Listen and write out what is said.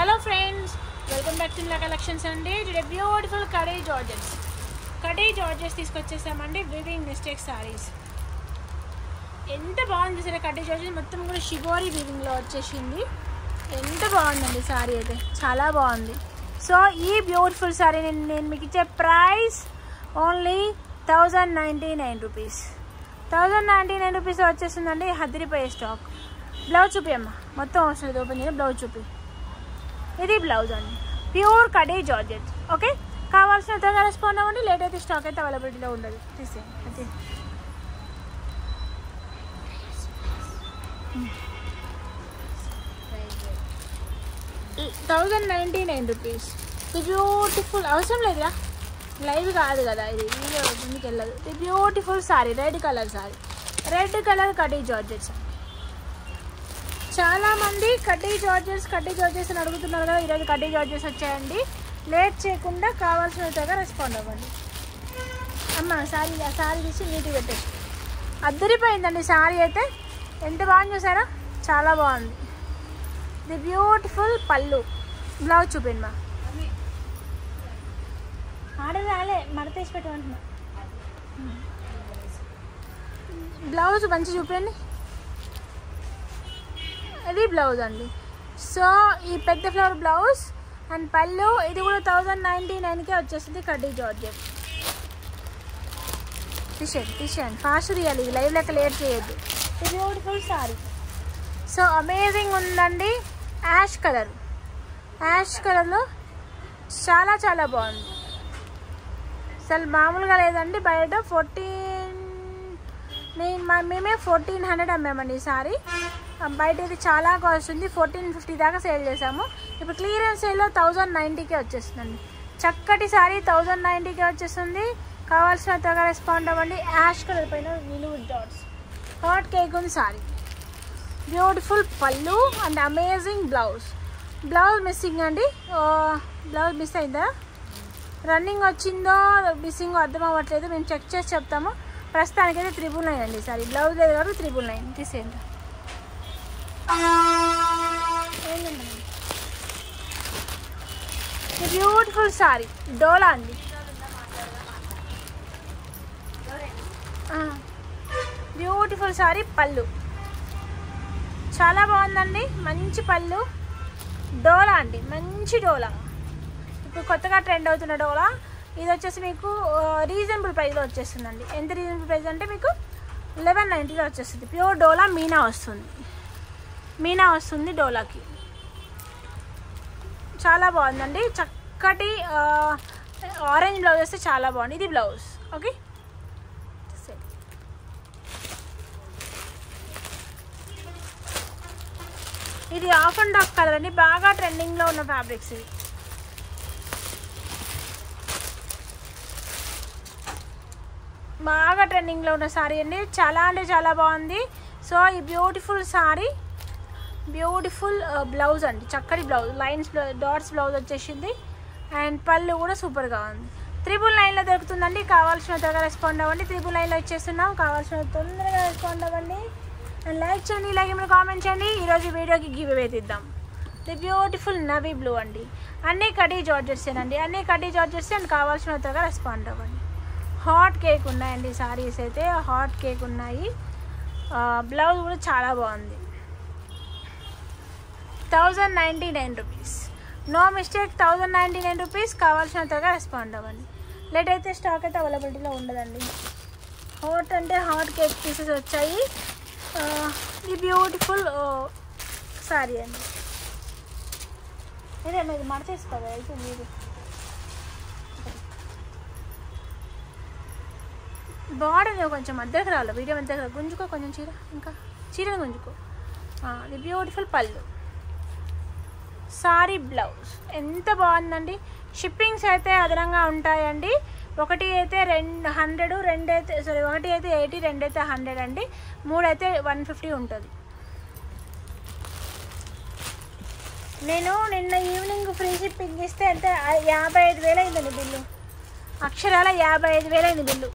Hello friends, welcome back to Nila Collections అండి. Today beautiful khadi georgettes తీసుకొచ్చేసామండి. Weaving mistake saris ఎంత బాగుంది సరే. కడీ జార్జెస్ మొత్తం కూడా షిబోరి వీవింగ్లో వచ్చేసింది. ఎంత బాగుందండి సారీ అయితే, చాలా బాగుంది. సో ఈ బ్యూటిఫుల్ సారీ నేను మీకు ఇచ్చే ప్రైస్ ఓన్లీ 1099 రూపీస్. 1099 రూపీస్ వచ్చేసిందండి. హద్దిరిపోయే స్టాక్. బ్లౌజ్ చూపి అమ్మ, మొత్తం వస్తుంది. ఓపెన్ చేసి బ్లౌజ్ చూపి. ఇది బ్లౌజ్ అండి, ప్యూర్ కడీ జార్జెట్. ఓకే, కావాల్సిన త్వరగా రెస్పాండ్ అవ్వండి. లేట్ అయితే స్టాక్ అయితే అవైలబిలిటీలో ఉండదు. తీసేయండి. 1099 రూపీస్. ఇది బ్యూటిఫుల్. అవసరం లేదురా, లైవ్ కాదు కదా ఇది, వీడియో ముందుకు వెళ్ళదు. ఇది beautiful sorry, red colour sorry, red colour khadi georgettes. చాలామంది కడ్డీ జార్జెస్ అని అడుగుతున్నారు కదా. ఈరోజు కడ్డీ జార్జెస్ వచ్చాయండి. లేట్ చేయకుండా కావాల్సినంతగా రెస్పాండ్ అవ్వండి. అమ్మ సారీ తీసి నీట్గా పెట్టేసి. అద్దరిపోయిందండి సారీ అయితే. ఎంత బాగుంది చూసారా, చాలా బాగుంది. ది బ్యూటిఫుల్ పళ్ళు. బ్లౌజ్ చూపిండి మా. ఆడరాలే మడతేసి పెట్టమంటున్నా. బ్లౌజ్ మంచి చూపించండి. ఇది బ్లౌజ్ అండి. సో ఈ పెద్ద ఫ్లవర్ బ్లౌజ్ అండ్ పళ్ళు. ఇది కూడా 1099కే వచ్చేస్తుంది. కడ్డీ జార్జెట్. తీసేయండి ఫాస్ట్ తీయాలి, ఇది లైవ్ లెక్క లేట్ చేయొద్దు. ఇది బ్యూటిఫుల్ సారీ. సో అమేజింగ్ ఉందండి. యాష్ కలర్లో చాలా చాలా బాగుంది. అసలు మామూలుగా లేదండి. బయట మేమే 1400 అమ్మామండి ఈ సారీ. బయట ఇది చాలా కాస్ట్ ఉంది. 1450 దాకా సేల్ చేసాము. ఇప్పుడు క్లియరెన్స్ సేల్లో 1090కే వచ్చేస్తుందండి. చక్కటి సారీ 1090కే వచ్చేస్తుంది. కావాల్సిన త్వరగా రెస్పాండ్ అవ్వండి. యాష్ కలర్ పైన నిలువు డాట్స్, హాట్ కేక్ ఉంది సారీ. బ్యూటిఫుల్ పళ్ళు అండ్ అమేజింగ్ బ్లౌజ్ మిస్సింగ్ అండి. బ్లౌజ్ మిస్ అయిందా, రన్నింగ్ వచ్చిందో మిస్సింగ్ అర్థం అవ్వట్లేదు. మేము చెక్ చేసి చెప్తాము. ప్రస్తుతానికైతే 999 అండి సారీ. బ్లౌజ్ లేదు కాబట్టి 999 తీసేయండి. బ్యూటిఫుల్ సారీ డోలా అండి. Beautiful sorry. పళ్ళు చాలా బాగుందండి. మంచి పళ్ళు. డోలా అండి, మంచి డోలా. ఇప్పుడు కొత్తగా ట్రెండ్ అవుతున్న డోలా. ఇది వచ్చేసి మీకు రీజనబుల్ ప్రైస్లో వచ్చేస్తుందండి. ఎంత రీజనబుల్ ప్రైస్ అంటే మీకు 1190లో వచ్చేస్తుంది. ప్యూర్ డోలా మీనా వస్తుంది డోలాకి. చాలా బాగుందండి. చక్కటి ఆరెంజ్ బ్లౌజ్ వస్తే చాలా బాగుంది. ఇది బ్లౌజ్. ఓకే, ఇది ఆఫ్ అండ్ ఆఫ్ కలర్ అండి. బాగా ట్రెండింగ్లో ఉన్న ఫ్యాబ్రిక్స్ ఇవి. బాగా ట్రెండింగ్లో ఉన్న సారీ అండి. చాలా అంటే చాలా బాగుంది. సో ఈ బ్యూటిఫుల్ సారీ, బ్యూటిఫుల్ బ్లౌజ్ అండి. చక్కటి బ్లౌజ్, లైన్స్ డాట్స్ బ్లౌజ్ వచ్చేసింది. అండ్ పళ్ళు కూడా సూపర్గా ఉంది. 999లో దొరుకుతుందండి. కావాల్సిన త్వరగా రెస్పాండ్ అవ్వండి. 999లో ఇచ్చేస్తున్నాం. కావాల్సిన తొందరగా రెస్పాండ్ అవ్వండి. అండ్ లైక్ చేయండి, ఇలాగే మీరు కామెంట్ చేయండి. ఈరోజు వీడియోకి గివ్ అవే తీద్దాం. ది బ్యూటిఫుల్ నవీ బ్లూ అండి. అన్నీ కడీ జార్జెట్సేనండి. అన్నీ కడీ జార్జెట్స్. అండ్ కావాల్సిన త్వరగా రెస్పాండ్ అవ్వండి. హాట్ కేక్ ఉన్నాయండి సారీస్ అయితే. హాట్ కేక్ ఉన్నాయి. బ్లౌజ్ కూడా చాలా బాగుంది. 1099 రూపీస్. No mistake, 1099 rupees. కావాల్సిన త్వరగా రెస్పాండ్ అవ్వండి. లేట్ అయితే స్టాక్ అయితే అవైలబిలిటీలో ఉండదండి. హాట్ అంటే హాట్ కేక్ పీసెస్ వచ్చాయి. ఈ బ్యూటిఫుల్ సారీ అండి. ఇదే మీరు మడచేసుకోవాలి అయితే మీరు. బార్డర్ కొంచెం మధ్యకి రావాలి. వీడియో మధ్య గుంజుకో కొంచెం. చీరను గుంజుకో. ఇది బ్యూటిఫుల్ పళ్ళు. సారీ బ్లౌజ్ ఎంత బాగుందండి. షిప్పింగ్స్ అయితే అదనంగా ఉంటాయండి. ఒకటి అయితే 200, ఒకటి అయితే 80, 2 అయితే 100 అండి. 3 అయితే 150 ఉంటుంది. నేను నిన్న ఈవినింగ్ ఫ్రీ షిప్పింగ్ ఇస్తే అంటే 55,000 అయిందండి బిల్లు. అక్షరాల 55,000 అయింది బిల్లు.